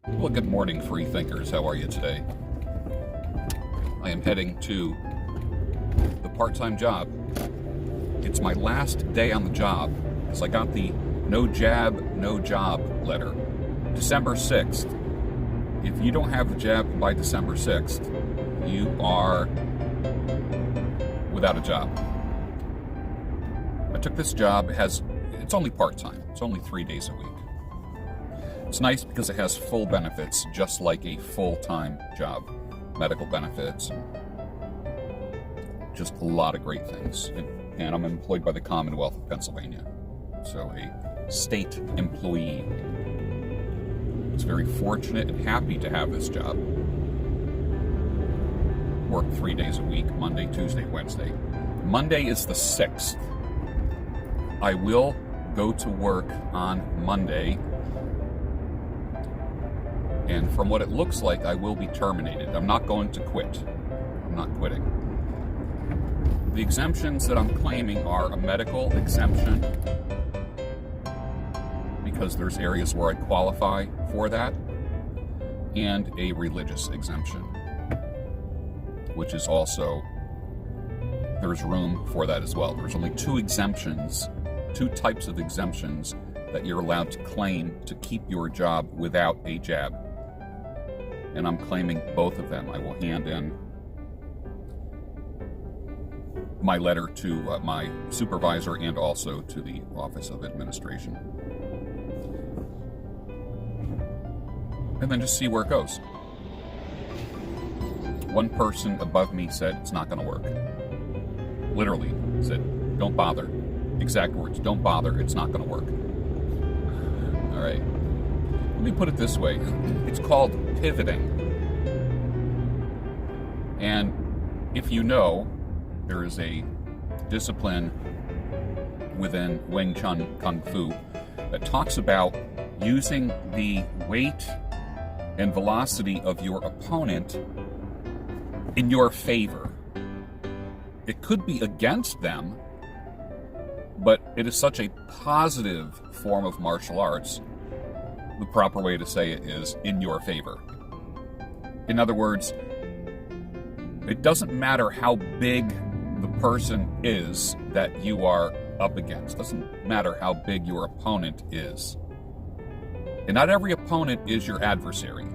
Well, good morning, free thinkers. How are you today? I am heading to the part-time job. It's my last day on the job because I got the no jab, no job letter. December 6th. If you don't have the jab by December 6th, you are without a job. I took this job. It's only part-time. It's only 3 days a week. It's nice because it has full benefits, just like a full-time job. Medical benefits, just a lot of great things. And I'm employed by the Commonwealth of Pennsylvania, so a state employee. I was very fortunate and happy to have this job. Work 3 days a week, Monday, Tuesday, Wednesday. Monday is the 6th. I will go to work on Monday, and from what it looks like, I will be terminated. I'm not going to quit. I'm not quitting. The exemptions that I'm claiming are a medical exemption, because there's areas where I qualify for that, and a religious exemption, which is also, there's room for that as well. There's only two types of exemptions that you're allowed to claim to keep your job without a jab. And I'm claiming both of them. I will hand in my letter to my supervisor and also to the Office of Administration. And then just see where it goes. One person above me said it's not going to work. Literally said, don't bother. Exact words, don't bother, it's not going to work. All right. Let me put it this way. It's called pivoting. And if you know, there is a discipline within Wing Chun Kung Fu that talks about using the weight and velocity of your opponent in your favor. It could be against them, but it is such a positive form of martial arts. The proper way to say it is in your favor. In other words, it doesn't matter how big the person is that you are up against. It doesn't matter how big your opponent is. And not every opponent is your adversary.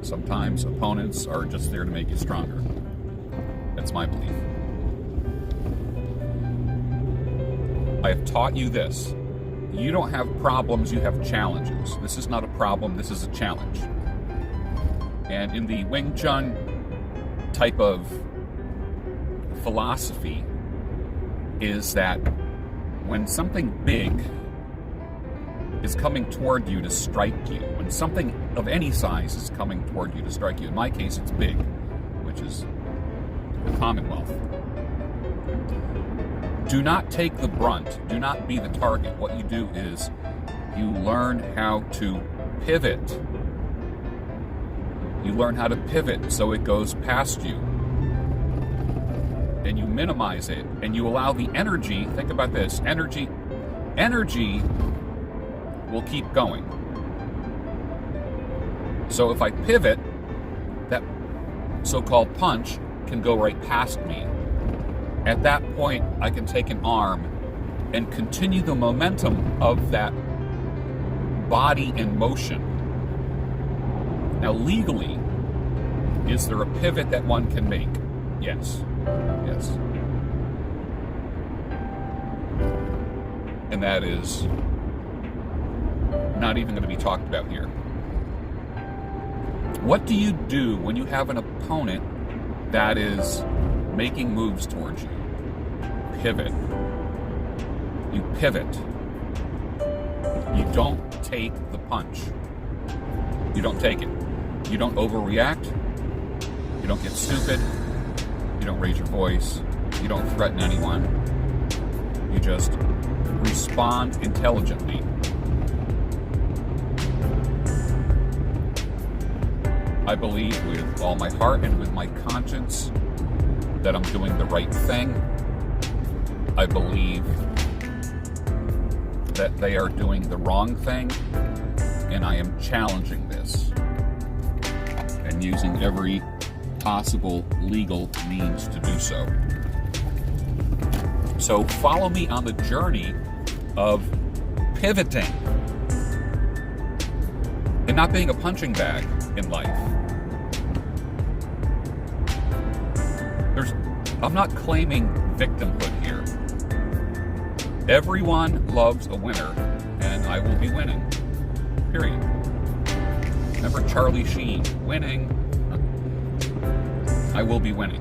Sometimes opponents are just there to make you stronger. That's my belief. I have taught you this. You don't have problems, you have challenges. This is not a problem, this is a challenge. And in the Wing Chun type of philosophy is that when something big is coming toward you to strike you, when something of any size is coming toward you to strike you, in my case it's big, which is the Commonwealth, do not take the brunt. Do not be the target. What you do is you learn how to pivot. You learn how to pivot so it goes past you. And you minimize it. And you allow the energy, think about this, energy will keep going. So if I pivot, that so-called punch can go right past me. At that point, I can take an arm and continue the momentum of that body in motion. Now, legally, is there a pivot that one can make? Yes. Yes. And that is not even going to be talked about here. What do you do when you have an opponent that is making moves towards you? Pivot. You pivot. You don't take the punch. You don't take it. You don't overreact. You don't get stupid. You don't raise your voice. You don't threaten anyone. You just respond intelligently. I believe with all my heart and with my conscience that I'm doing the right thing. I believe that they are doing the wrong thing, and I am challenging this and using every possible legal means to do so. So follow me on the journey of pivoting and not being a punching bag in life. I'm not claiming victimhood here. Everyone loves a winner, and I will be winning. Period. Remember Charlie Sheen, winning. I will be winning.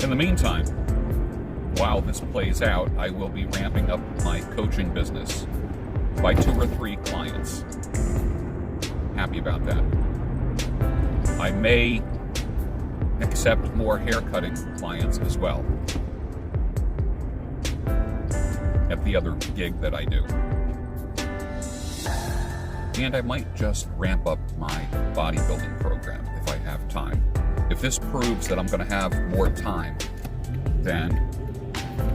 In the meantime, while this plays out, I will be ramping up my coaching business by 2 or 3 clients. Happy about that. I may accept more haircutting clients as well at the other gig that I do. And I might just ramp up my bodybuilding program if I have time. If this proves that I'm going to have more time, then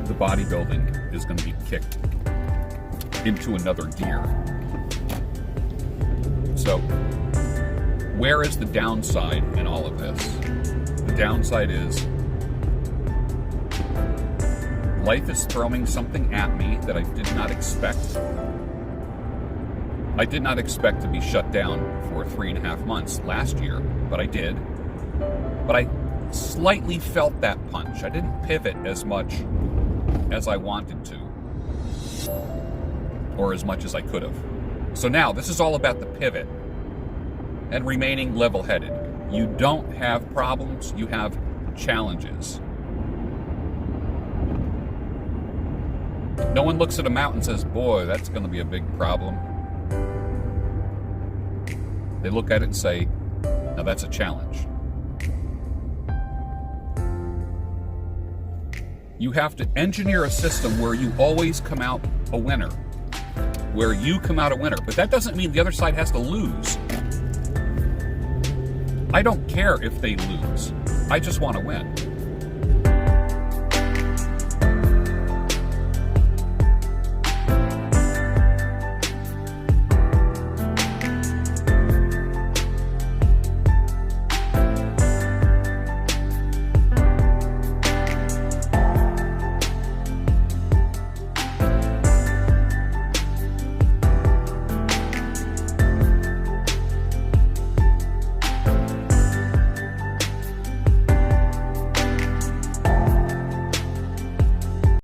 the bodybuilding is going to be kicked into another gear. So, where is the downside in all of this? The downside is life is throwing something at me that I did not expect. I did not expect to be shut down for 3.5 months last year, but I did. But I slightly felt that punch. I didn't pivot as much as I wanted to, or as much as I could have. So now, this is all about the pivot and remaining level-headed. You don't have problems, you have challenges. No one looks at a mountain and says, boy, that's going to be a big problem. They look at it and say, now that's a challenge. You have to engineer a system where you always come out a winner. Where you come out a winner. But that doesn't mean the other side has to lose. I don't care if they lose. I just want to win.